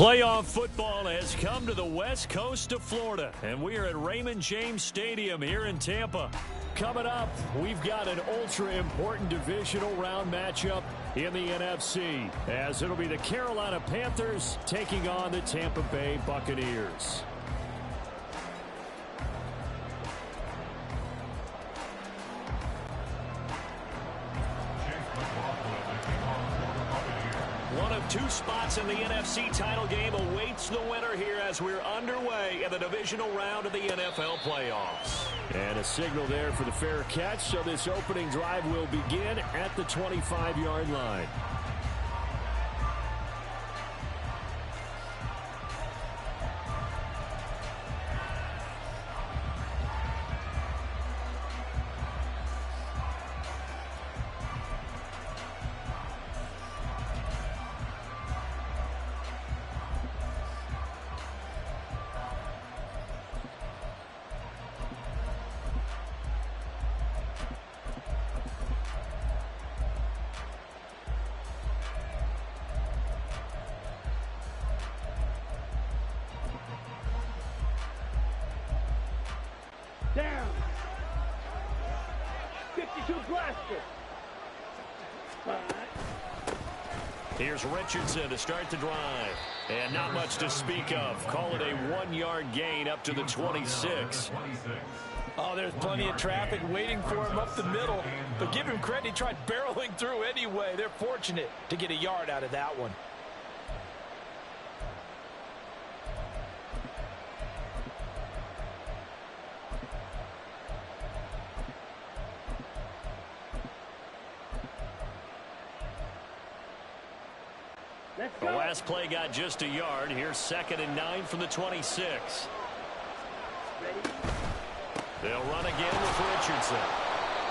Playoff football has come to the west coast of Florida, and we are at Raymond James Stadium here in Tampa. Coming up, we've got an ultra-important divisional round matchup in the NFC, as it'll be the Carolina Panthers taking on the Tampa Bay Buccaneers. One of two spots in the NFC title game awaits the winner here as we're underway in the divisional round of the NFL playoffs. And a signal there for the fair catch, so this opening drive will begin at the 25-yard line. Down. 52 blaster. Here's Richardson to start the drive. And not much to speak of. Call it a 1-yard gain up to the 26. Oh, there's plenty of traffic waiting for him up the middle. But give him credit, he tried barreling through anyway. They're fortunate to get a yard out of that one. The last play got just a yard. Here's 2nd and 9 from the 26. They'll run again with Richardson.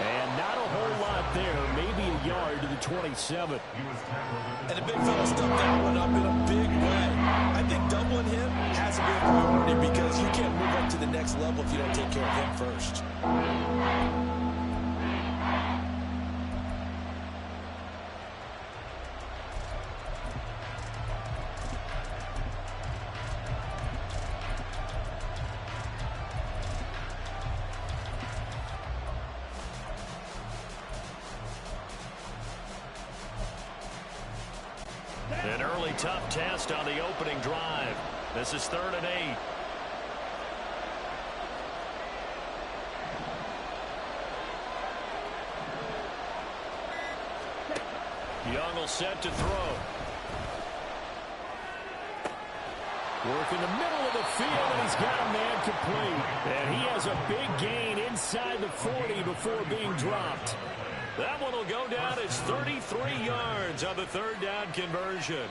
And not a whole lot there. Maybe a yard to the 27. And the big fella stuffed that one up in a big way. I think doubling him has to be a priority because you can't move up to the next level if you don't take care of him first. An early tough test on the opening drive. This is 3rd and 8. Young will set to throw. Work in the middle of the field, and he's got a man complete. And he has a big gain inside the 40 before being dropped. That one will go down as 33 yards on the 3rd down conversion.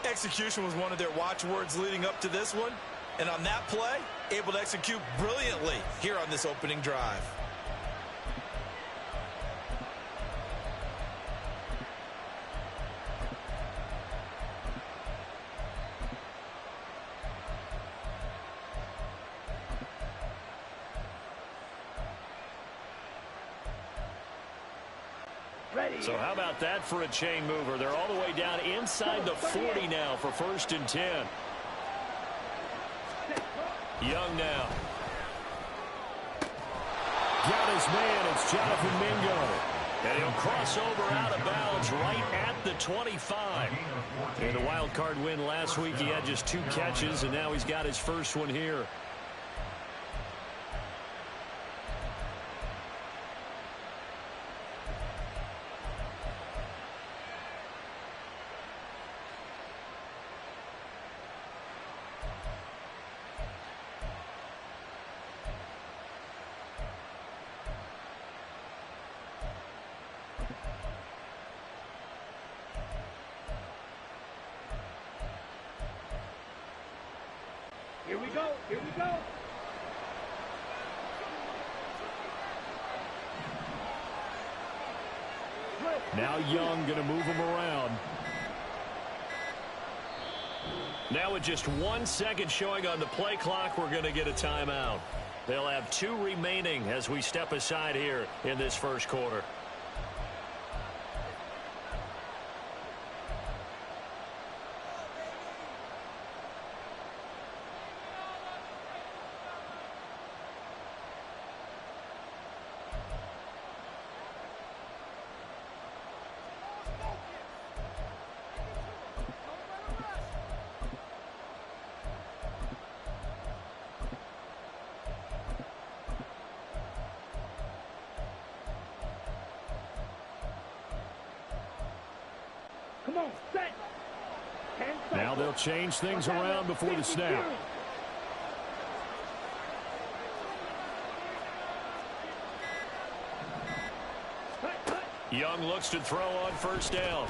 Execution was one of their watchwords leading up to this one. And on that play, able to execute brilliantly here on this opening drive. So how about that for a chain mover? They're all the way down inside the 40 now for 1st and 10. Young now. Got his man. It's Jonathan Mingo. And he'll cross over out of bounds right at the 25. In the wild card win last week, he had just 2 catches, and now he's got his first one here. Here we go. Here we go. Now Young going to move him around. Now with just 1 second showing on the play clock, we're going to get a timeout. They'll have 2 remaining as we step aside here in this first quarter. Come on, set. 10 seconds. Now they'll change things around before the snap. Young looks to throw on first down.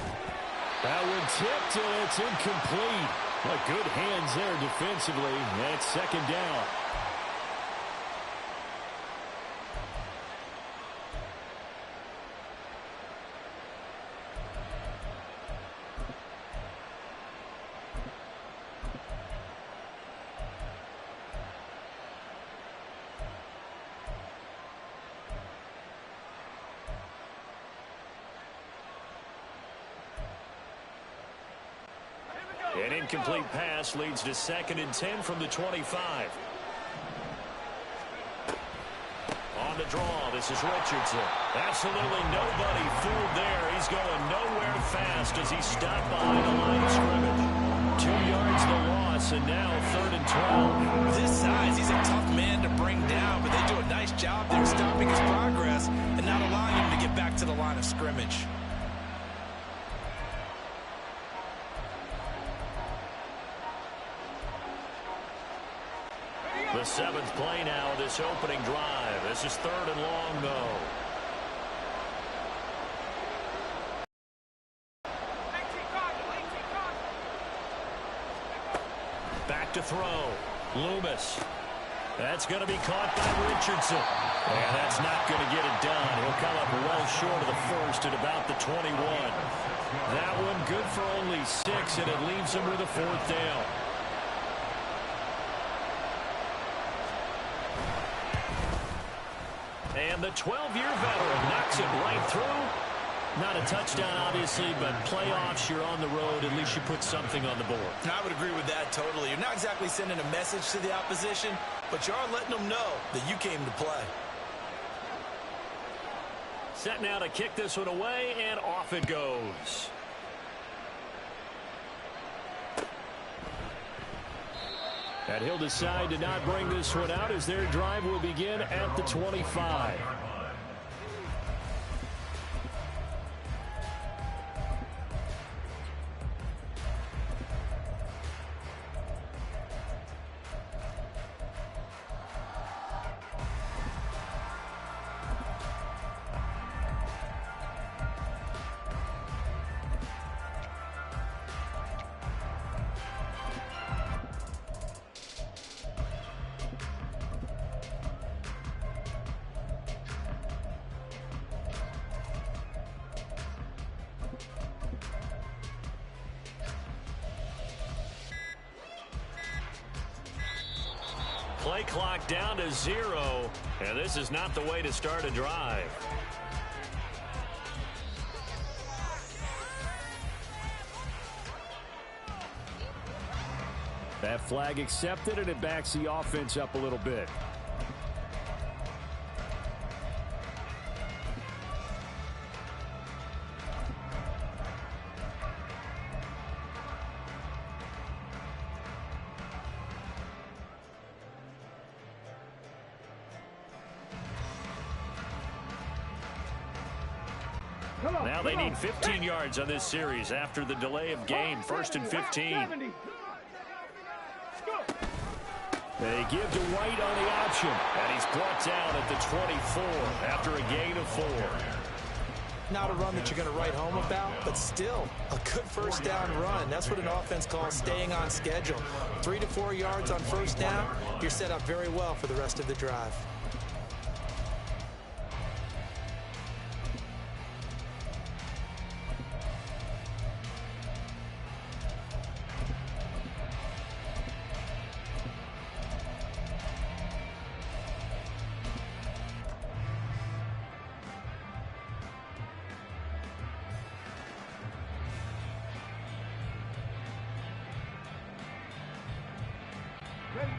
That one tipped, and it's incomplete. But good hands there defensively. That's second down. An incomplete pass leads to 2nd and 10 from the 25. On the draw, this is Richardson. Absolutely nobody fooled there. He's going nowhere fast as he stopped behind the line of scrimmage. 2 yards the loss, and now 3rd and 12. With his size, he's a tough man to bring down, but they do a nice job there stopping his progress and not allowing him to get back to the line of scrimmage. The 7th play now, this opening drive. This is 3rd and long, though. Back to throw. Loomis. That's going to be caught by Richardson. And that's not going to get it done. He'll come up well short of the first at about the 21. That one good for only 6, and it leaves him with a 4th down. And the 12-year veteran knocks it right through. Not a touchdown, obviously, but playoffs, you're on the road. At least you put something on the board. I would agree with that totally. You're not exactly sending a message to the opposition, but you are letting them know that you came to play. Set now to kick this one away, and off it goes. And he'll decide to not bring this one out as their drive will begin at the 25. Play clock down to 0, and this is not the way to start a drive. That flag accepted, and it backs the offense up a little bit. Now they need 15 yards on this series after the delay of game. 1st and 15. They give to White on the option, and he's brought down at the 24 after a gain of 4. Not a run that you're going to write home about, but still a good first down run. That's what an offense calls staying on schedule. 3 to 4 yards on first down, you're set up very well for the rest of the drive.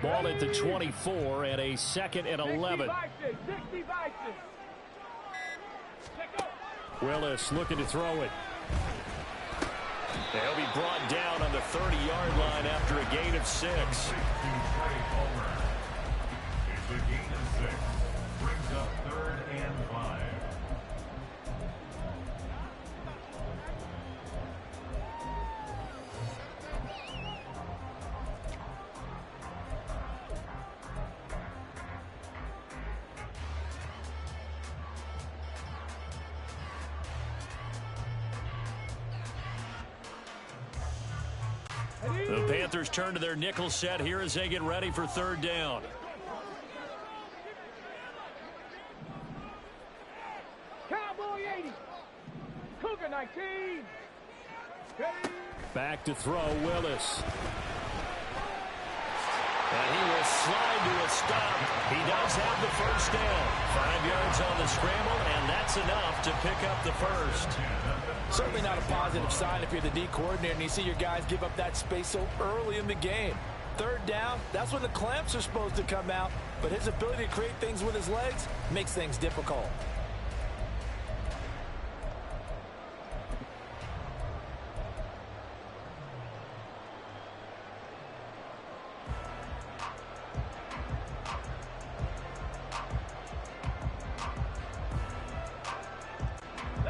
Ball at the 24 and a 2nd and 11. Willis looking to throw it. They'll be brought down on the 30-yard line after a gain of 6. It's a gain of 6. Brings up 3rd and 5. The Panthers turn to their nickel set here as they get ready for third down. Cowboy 80. Cougar 19. Back to throw, Willis. And he will slide to a stop. He does have the first down. 5 yards on the scramble, and that's enough to pick up the first. Certainly not a positive sign if you're the D coordinator and you see your guys give up that space so early in the game. Third down, that's when the clamps are supposed to come out, but his ability to create things with his legs makes things difficult.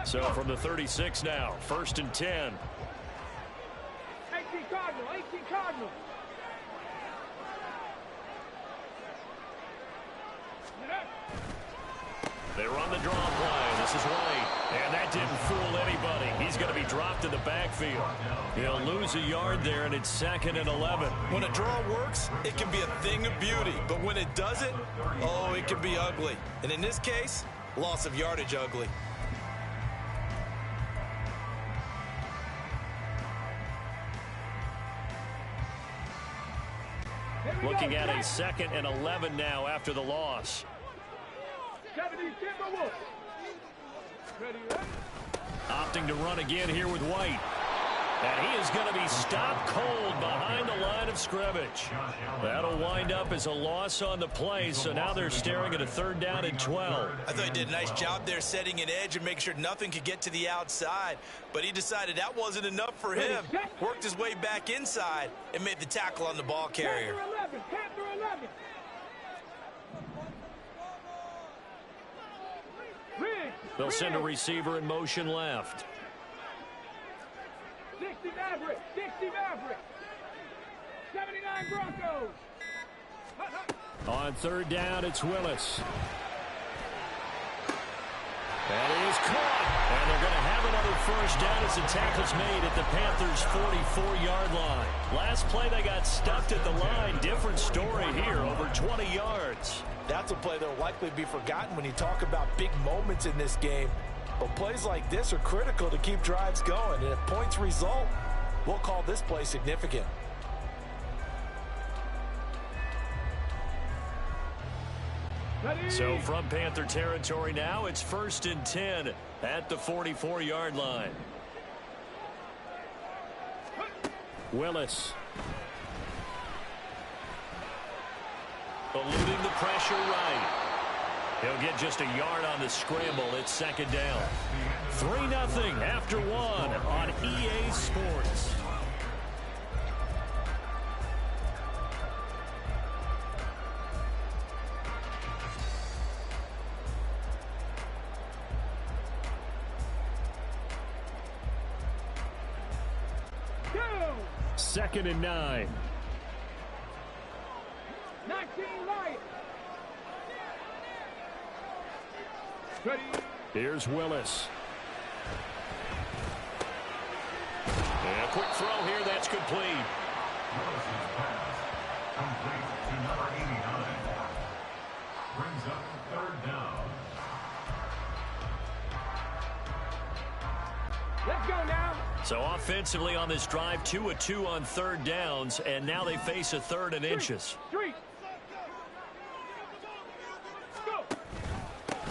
So from the 36 now, 1st and 10. 18 Cardinal, 18 Cardinal. They run the draw play. This is White. And that didn't fool anybody. He's going to be dropped in the backfield. He'll lose a yard there, and it's 2nd and 11. When a draw works, it can be a thing of beauty. But when it doesn't, oh, it can be ugly. And in this case, loss of yardage ugly. Looking at a 2nd and 11 now after the loss. 70 Timberwolves. Ready, Opting to run again here with White. And he is going to be stopped cold behind the line of scrimmage. That'll wind up as a loss on the play, so now they're staring at a 3rd down and 12. I thought he did a nice job there setting an edge and making sure nothing could get to the outside. But he decided that wasn't enough for him. Worked his way back inside and made the tackle on the ball carrier. Panther 11. They'll send a receiver in motion left. 60 Maverick. 60 Maverick. 79 Broncos. On 3rd down, it's Willis. That is caught. And they're going to have another first down as the tackle's made at the Panthers' 44-yard line. Last play, they got stuffed at the line. Different story here, over 20 yards. That's a play that will likely be forgotten when you talk about big moments in this game. But plays like this are critical to keep drives going. And if points result, we'll call this play significant. So from Panther territory now, it's 1st and 10 at the 44-yard line. Willis. Eluding the pressure right. He'll get just a yard on the scramble. It's 2nd down. 3-0 after 1 on EA Sports. Go! 2nd and 9. 19 Lions. Ready. Here's Willis. And a quick throw here. That's complete. Willis's pass complete to number 89. Brings up 3rd down. Let's go now. So offensively on this drive, 2 of 2 on 3rd downs, and now they face a 3rd and inches. 3. Go.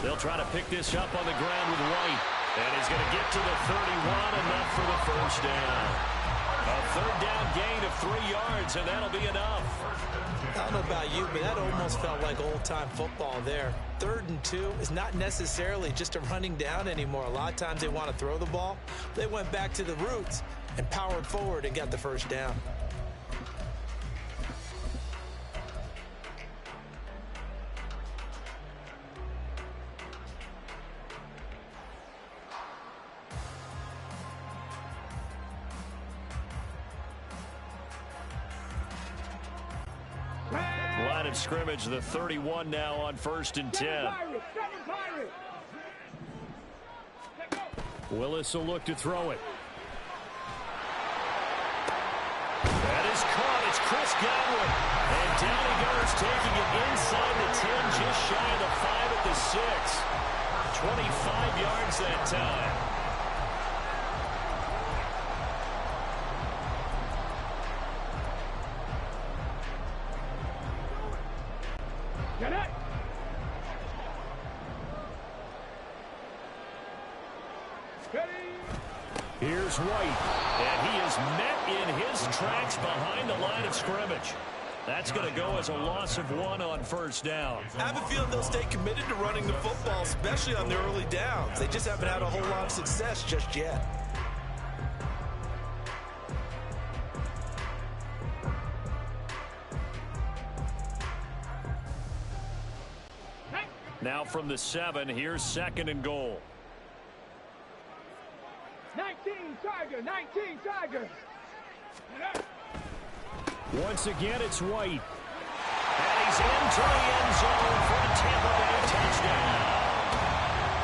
They'll try to pick this up on the ground with White. And he's going to get to the 31, enough for the first down. A 3rd down gain of 3 yards, and that'll be enough. I don't know about you, but that almost felt like old-time football there. 3rd and 2 is not necessarily just a running down anymore. A lot of times they want to throw the ball. They went back to the roots and powered forward and got the first down. Line of scrimmage, the 31 now on 1st and 10. Willis will look to throw it. Chris Godwin. And down he goes, taking it inside the 10, just shy of the 5 at the 6. 25 yards that time. Get it. Here's White, and he is met in his tracks behind the line of scrimmage. That's going to go as a loss of 1 on first down. I have a feeling they'll stay committed to running the football, especially on the early downs. They just haven't had a whole lot of success just yet. Now from the 7, here's 2nd and goal. 19 Tiger, 19 Tiger. Once again, it's White. And he's into the end zone for a Tampa Bay touchdown.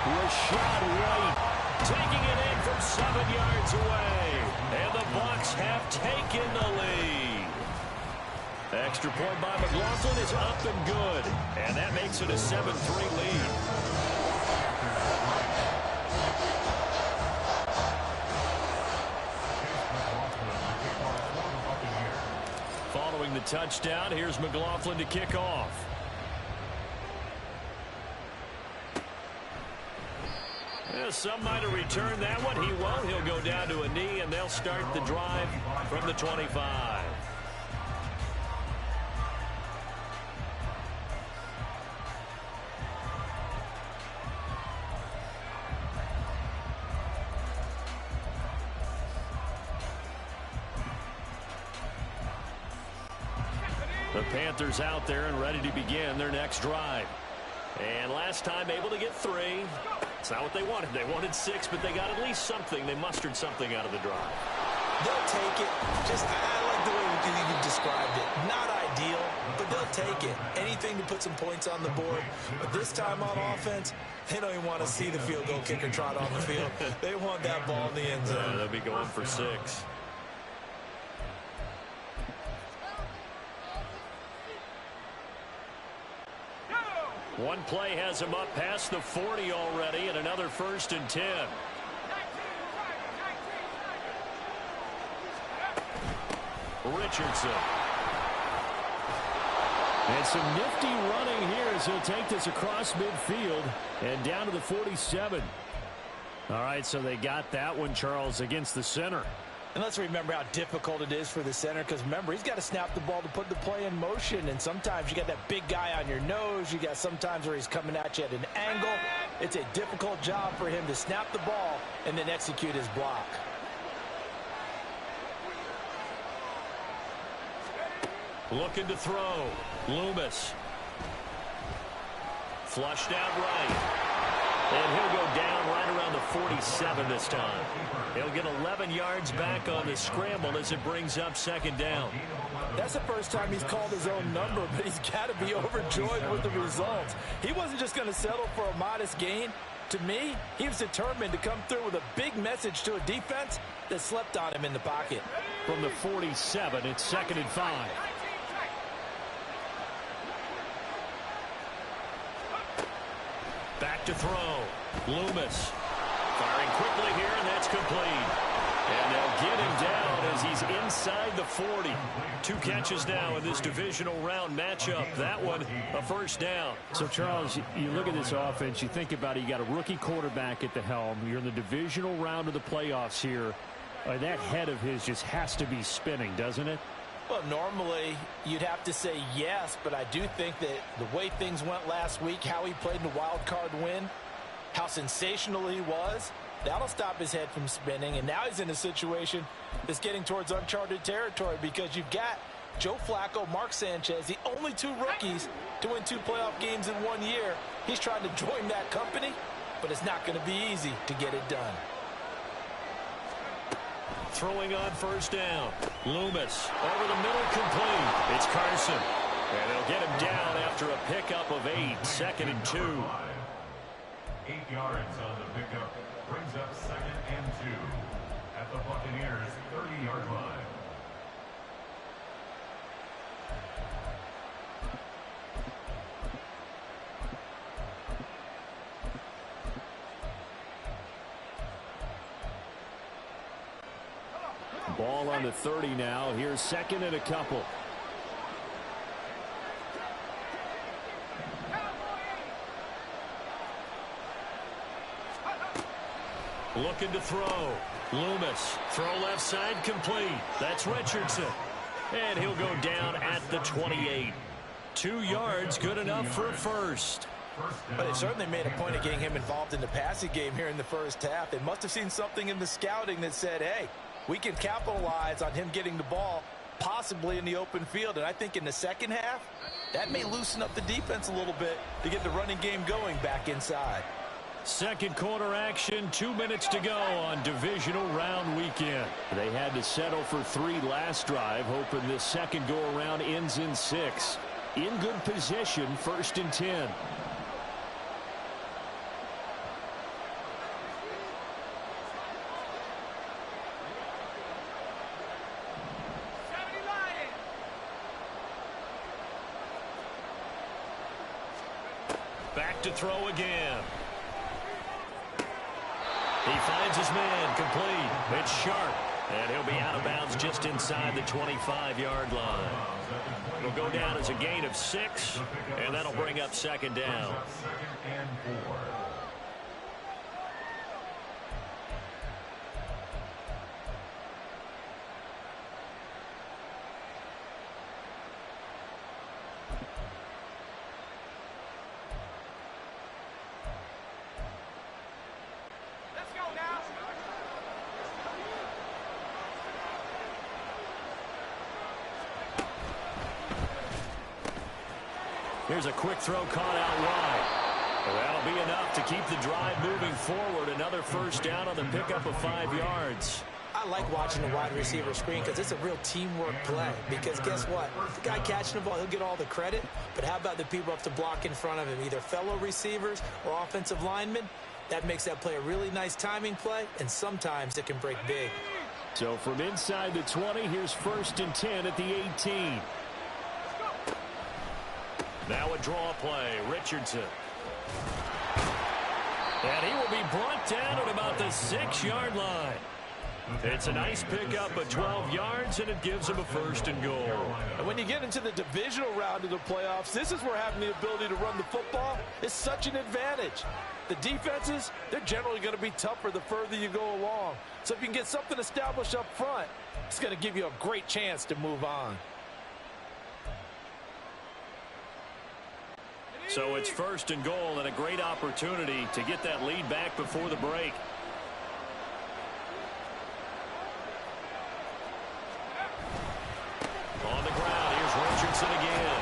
Rashad White taking it in from 7 yards away. And the Bucs have taken the lead. Extra point by McLaughlin is up and good. And that makes it a 7-3 lead. Following the touchdown, here's McLaughlin to kick off. Yeah, some might have returned that one. He won't. He'll go down to a knee, and they'll start the drive from the 25. The Panthers out there and ready to begin their next drive. And last time able to get 3. It's not what they wanted. They wanted 6, but they got at least something. They mustered something out of the drive. They'll take it. I like the way you described it. Not ideal, but they'll take it. Anything to put some points on the board. But this time on offense, they don't even want to see the field goal kicker trot on the field. They want that ball in the end zone. They'll be going for 6. One play has him up past the 40 already, and another 1st and 10. Richardson. And some nifty running here as he'll take this across midfield and down to the 47. All right, so they got that one, Charles, against the center. And let's remember how difficult it is for the center, because remember, he's got to snap the ball to put the play in motion, and sometimes you got that big guy on your nose. You got sometimes where he's coming at you at an angle. It's a difficult job for him to snap the ball and then execute his block. Looking to throw. Loomis. Flushed out right. And he'll go down right around the 47 this time. He'll get 11 yards back on the scramble as it brings up 2nd down. That's the first time he's called his own number, but he's got to be overjoyed with the results. He wasn't just going to settle for a modest gain. To me, he was determined to come through with a big message to a defense that slept on him in the pocket. From the 47, it's 2nd and 5. Back to throw. Loomis. Firing quickly here, and that's complete. And they'll get him down as he's inside the 40. 2 catches now in this divisional round matchup. That one, a 1st down. So, Charles, you look at this offense, you think about it, you got a rookie quarterback at the helm. You're in the divisional round of the playoffs here. That head of his just has to be spinning, doesn't it? Well, normally you'd have to say yes, but I do think that the way things went last week, how he played in the wild card win, how sensational he was, that'll stop his head from spinning. And now he's in a situation that's getting towards uncharted territory, because you've got Joe Flacco, Mark Sanchez, the only 2 rookies to win 2 playoff games in 1 year. He's trying to join that company, but it's not going to be easy to get it done. Throwing on 1st down. Loomis over the middle, complete. It's Carson. And they'll get him down after a pickup of 8. 2nd and 2. 8 yards on the pickup. Brings up 2nd and 2 at the Buccaneers' 30-yard line. Ball on the 30 now. Here's second and a couple. Looking to throw. Loomis. Throw left side complete. That's Richardson. And he'll go down at the 28. 2 yards, good enough for a first. But they certainly made a point of getting him involved in the passing game here in the first half. They must have seen something in the scouting that said, hey, we can capitalize on him getting the ball possibly in the open field. And I think in the second half, that may loosen up the defense a little bit to get the running game going back inside. Second quarter action, 2 minutes to go on divisional round weekend. They had to settle for 3 last drive, hoping this second go-around ends in 6. In good position, 1st and 10. Back to throw again. He finds his man complete. It's Sharp. And he'll be out of bounds just inside the 25-yard line. It'll go down as a gain of 6, and that'll bring up second down. Second and 4. Here's a quick throw caught out wide. Well, that'll be enough to keep the drive moving forward. Another first down on the pickup of 5 yards. I like watching the wide receiver screen because it's a real teamwork play. Because guess what? The guy catching the ball, he'll get all the credit. But how about the people up to block in front of him, either fellow receivers or offensive linemen? That makes that play a really nice timing play, and sometimes it can break big. So from inside the 20, here's 1st and 10 at the 18. Now a draw play. Richardson. And he will be brought down at about the 6-yard line. It's a nice pickup of 12 yards, and it gives him a 1st and goal. And when you get into the divisional round of the playoffs, this is where having the ability to run the football is such an advantage. The defenses, they're generally going to be tougher the further you go along. So if you can get something established up front, it's going to give you a great chance to move on. So it's 1st and goal and a great opportunity to get that lead back before the break. On the ground, here's Richardson again.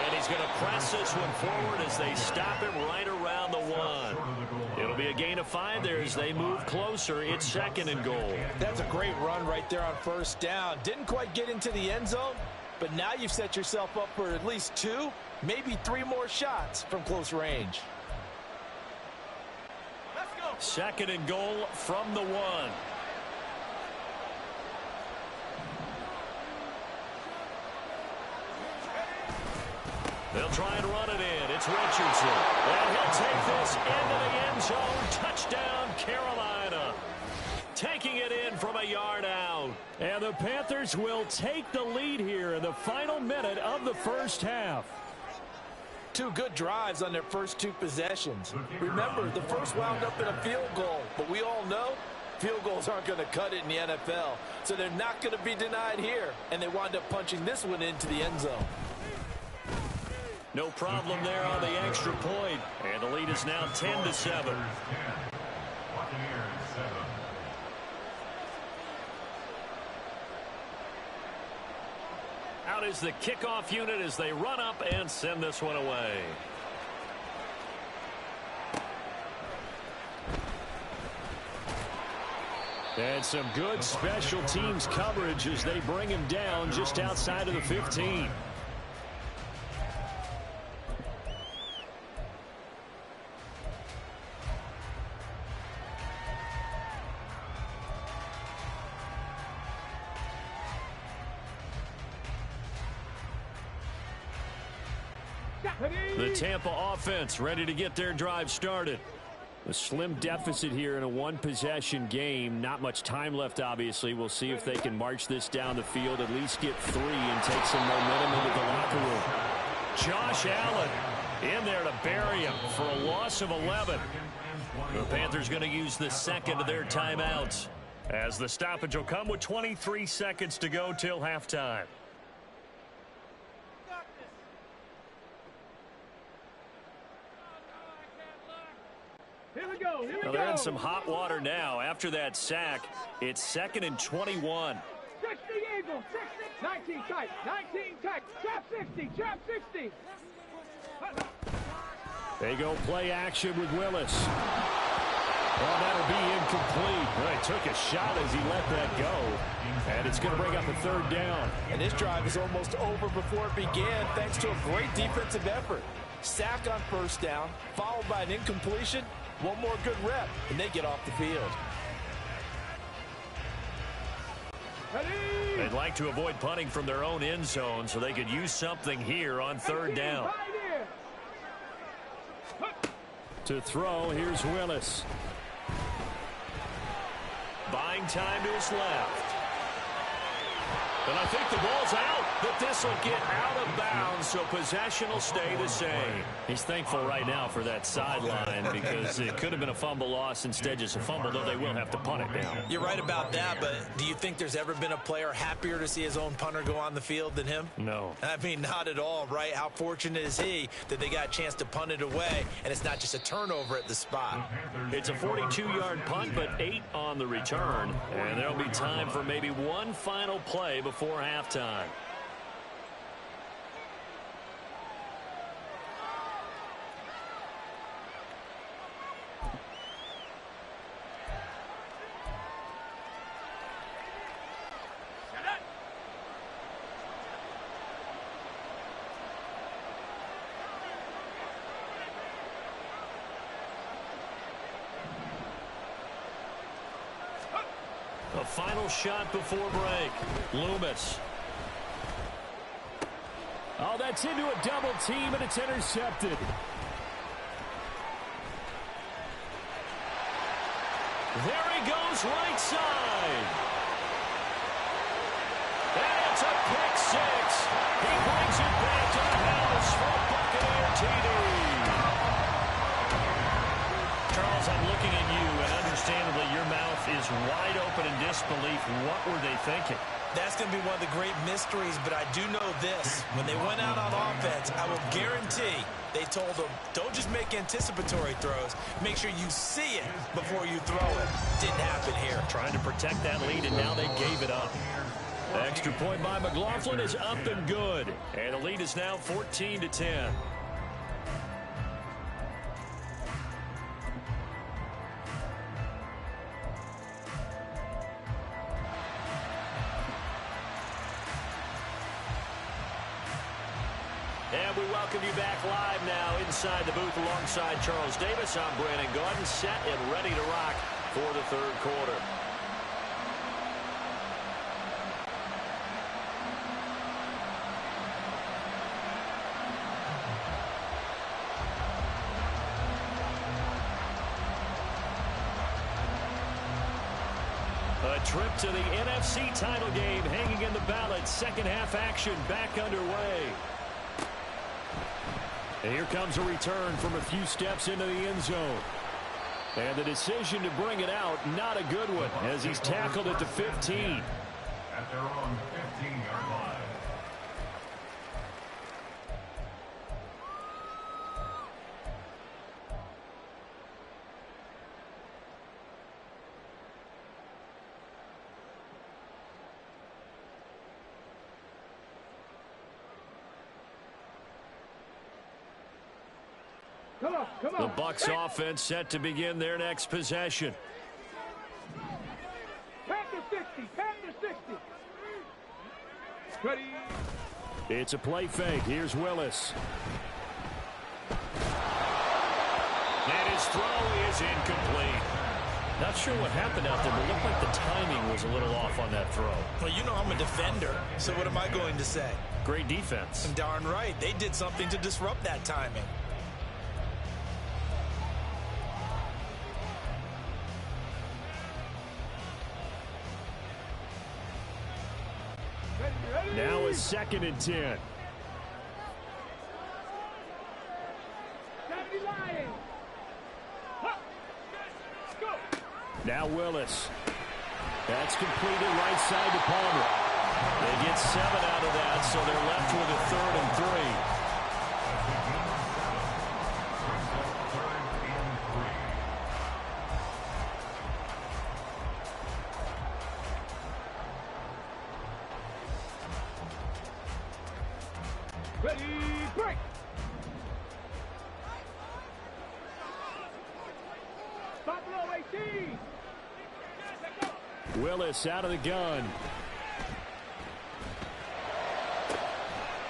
And he's going to press this one forward as they stop him right around the 1. It'll be a gain of 5 there as they move closer. It's 2nd and goal. That's a great run right there on 1st down. Didn't quite get into the end zone, but now you've set yourself up for at least 2, maybe 3 more shots from close range. Let's go. 2nd and goal from the 1. They'll try and run it in. It's Richardson. And he'll take this into the end zone. Touchdown, Carolina. Taking it in from a yard out. And the Panthers will take the lead here in the final minute of the first half. 2 good drives on their first 2 possessions. Remember, the first wound up in a field goal, but we all know field goals aren't going to cut it in the NFL. So they're not going to be denied here, and they wind up punching this one into the end zone. No problem there on the extra point. And the lead is now 10-7. 7. Out is the kickoff unit as they run up and send this one away. And some good special teams coverage as they bring him down just outside of the 15. The Tampa offense ready to get their drive started. A slim deficit here in a one-possession game. Not much time left, obviously. We'll see if they can march this down the field, at least get 3 and take some momentum into the locker room. Josh Allen in there to bury him for a loss of 11. The Panthers going to use the second of their timeouts, as the stoppage will come with 23 seconds to go till halftime. Here we go. Here we Well, go. they're in some hot water now. After that sack, it's 2nd and 21. 60 Eagles. 60. 19 tight. 19 tight. Trap 60. Trap 60. They go play action with Willis. Well, that'll be incomplete. Well, he took a shot as he let that go. And it's going to bring up a 3rd down. And this drive is almost over before it began, thanks to a great defensive effort. Sack on 1st down, followed by an incompletion. One more good rep, and they get off the field. They'd like to avoid punting from their own end zone so they could use something here on 3rd down. To throw, here's Willis. Buying time to his left. And I think the ball's out, but this will get out of bounds, so possession will stay the same. He's thankful right now for that sideline because it could have been a fumble loss, instead just a fumble, though they will have to punt it now. You're right about that, but do you think there's ever been a player happier to see his own punter go on the field than him? No. I mean, not at all, right? How fortunate is he that they got a chance to punt it away, and it's not just a turnover at the spot. It's a 42-yard punt, but 8 on the return. And there'll be time for maybe one final play before halftime. A final shot before break. Loomis. Oh, that's into a double team, and it's intercepted. There he goes, right side. And it's a pick 6. He brings it back to the house for a Buccaneer TD. Charles, I'm looking at you, and understandably your mouth is wide open in disbelief. What were they thinking? That's going to be one of the great mysteries, but I do know this. When they went out on offense, I will guarantee they told them, don't just make anticipatory throws. Make sure you see it before you throw it. Didn't happen here. Trying to protect that lead, and now they gave it up. The extra point by McLaughlin is up and good. And the lead is now 14-10. And we welcome you back live now inside the booth alongside Charles Davis. I'm Brandon Gordon, set and ready to rock for the 3rd quarter. A trip to the NFC title game hanging in the balance. Second half action back underway. And here comes a return from a few steps into the end zone. And the decision to bring it out, not a good one, as he's tackled at the 15. At their own 15-yard line. Come on, come on. The Bucs offense set to begin their next possession. Panther 60, Panther 60. Ready. It's a play fake. Here's Willis. And his throw is incomplete. Not sure what happened out there, but it looked like the timing was a little off on that throw. Well, you know I'm a defender, so what am I going to say? Great defense. Darn right. They did something to disrupt that timing. 2nd and 10. Now Willis. That's completed right side to Palmer. They get 7 out of that, so they're left with a 3rd and 3. Ready, break! Stop below 18! Willis out of the gun.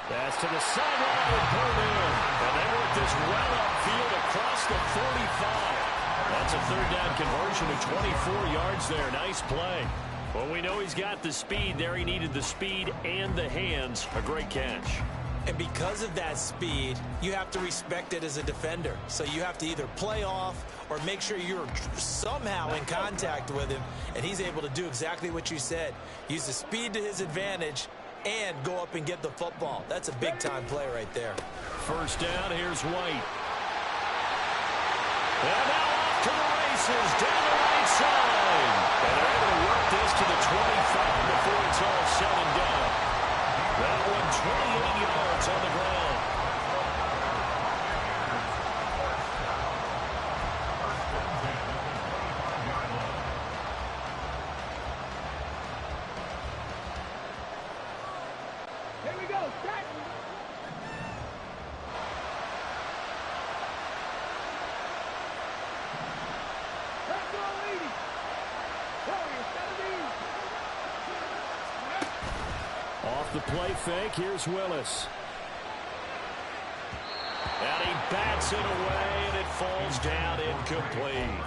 Pass to the sideline and pulled in. And they work this well upfield across the 45. That's a 3rd down conversion of 24 yards there. Nice play. Well, we know he's got the speed there. He needed the speed and the hands. A great catch. And because of that speed, you have to respect it as a defender. So you have to either play off or make sure you're somehow in contact with him. And he's able to do exactly what you said. Use the speed to his advantage and go up and get the football. That's a big-time play right there. 1st down, here's White. And now off to the races, down the right side. And they're able to work this to the 25 before it's all said and done. That one 28 yards on the ground. Here we go, set! Let's go, lady! Warriors, 17! Off the play fake, here's Willis. And he bats it away, and it falls down incomplete.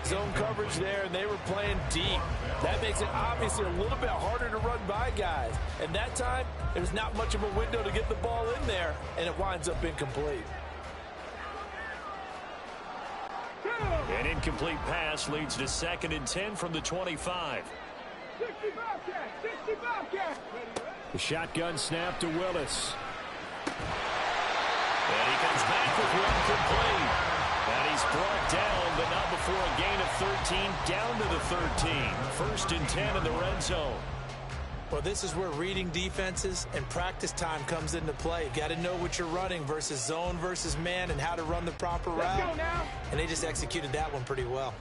Zone coverage there, and they were playing deep. That makes it obviously a little bit harder to run by guys. And that time, there's not much of a window to get the ball in there, and it winds up incomplete. An incomplete pass leads to 2nd and 10 from the 25. 60 Bobcat! 60 Bobcat! The shotgun snap to Willis. And he comes back with one complete. And he's brought down, but not before a gain of 13, down to the 13. 1st and 10 in the red zone. Well, this is where reading defenses and practice time comes into play. You got to know what you're running versus zone versus man and how to run the proper route. Let's go now. And they just executed that one pretty well.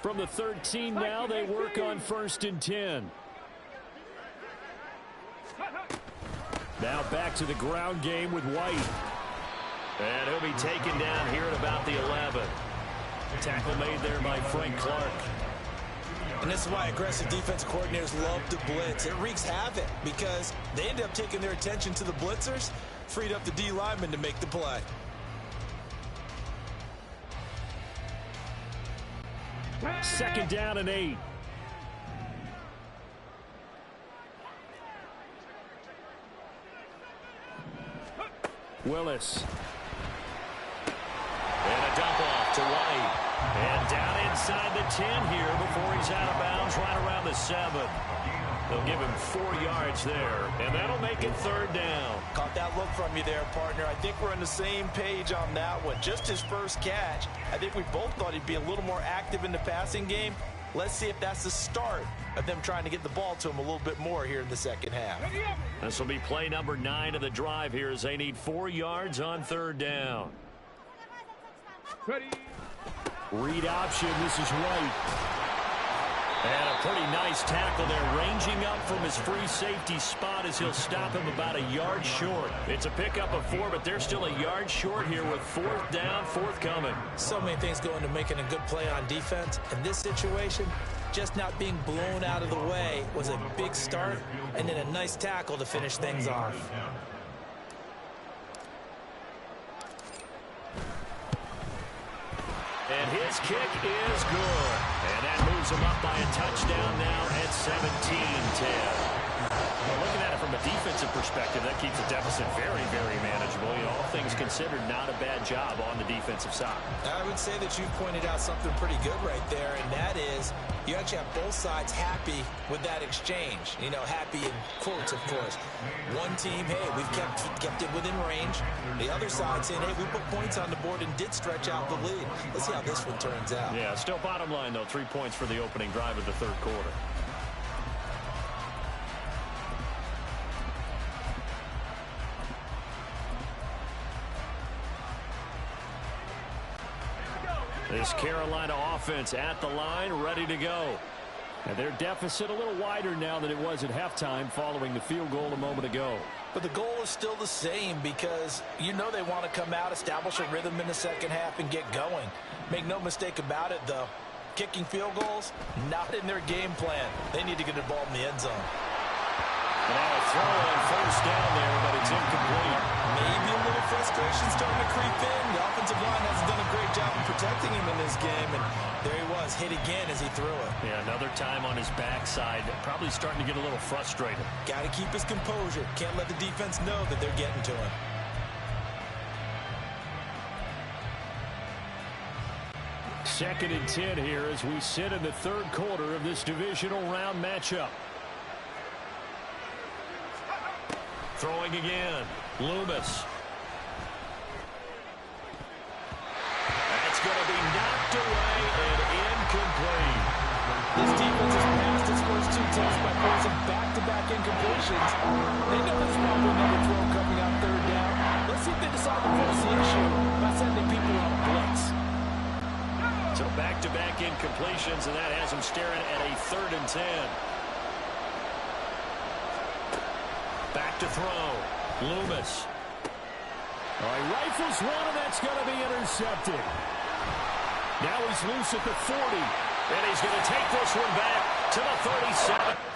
From the 13 now, they work on 1st and 10. Now back to the ground game with White. And he'll be taken down here at about the 11. Tackle made there by Frank Clark. And this is why aggressive defensive coordinators love to blitz. It wreaks havoc because they end up taking their attention to the blitzers, freed up the D lineman to make the play. Second down and 8. Willis. And a dump off to White. And down inside the 10 here before he's out of bounds right around the 7. They'll give him 4 yards there, and that'll make it 3rd down. Caught that look from you there, partner. I think we're on the same page on that one. Just his first catch. I think we both thought he'd be a little more active in the passing game. Let's see if that's the start of them trying to get the ball to him a little bit more here in the second half. This will be play number 9 of the drive here as they need 4 yards on 3rd down. Ready. Read option, this is White. And a pretty nice tackle there, ranging up from his free safety spot as he'll stop him about a yard short. It's a pickup of 4, but they're still a yard short here with 4th down, forthcoming. So many things go into making a good play on defense. In this situation, just not being blown out of the way was a big start, and then a nice tackle to finish things off. And his kick is good. And that moves him up by a touchdown now at 17-10. Well, looking at it from a defensive perspective, that keeps the deficit very, very manageable. You know, all things considered not a bad job on the defensive side. I would say that you've pointed out something pretty good right there, and that is you actually have both sides happy with that exchange. You know, happy in quotes, of course. One team, hey, we've kept it within range. The other side saying, hey, we put points on the board and did stretch out the lead. Let's see how this one turns out. Yeah, still bottom line, though, 3 points for the opening drive of the third quarter. This Carolina offense at the line, ready to go. And their deficit a little wider now than it was at halftime following the field goal a moment ago. But the goal is still the same because you know they want to come out, establish a rhythm in the second half, and get going. Make no mistake about it, though. Kicking field goals, not in their game plan. They need to get the ball in the end zone. Now a throw on first down there, but it's incomplete. Maybe a little frustration starting to creep in. The offensive line hasn't done a great job of protecting him in this game, and there he was, hit again as he threw it. Yeah, another time on his backside, probably starting to get a little frustrated. Got to keep his composure. Can't let the defense know that they're getting to him. Second and 10 here as we sit in the third quarter of this divisional round matchup. Throwing again, Loomis. That's going to be knocked away and incomplete. This defense has passed its first two tests by forcing back-to-back incompletions. They know there's probably another throw coming on third down. Let's see if they decide to force the issue by sending people on a blitz. So back-to-back incompletions, and that has them staring at a 3rd and 10. Back to throw. Loomis. All right, rifles one, and that's going to be intercepted. Now he's loose at the 40, and he's going to take this one back to the 37.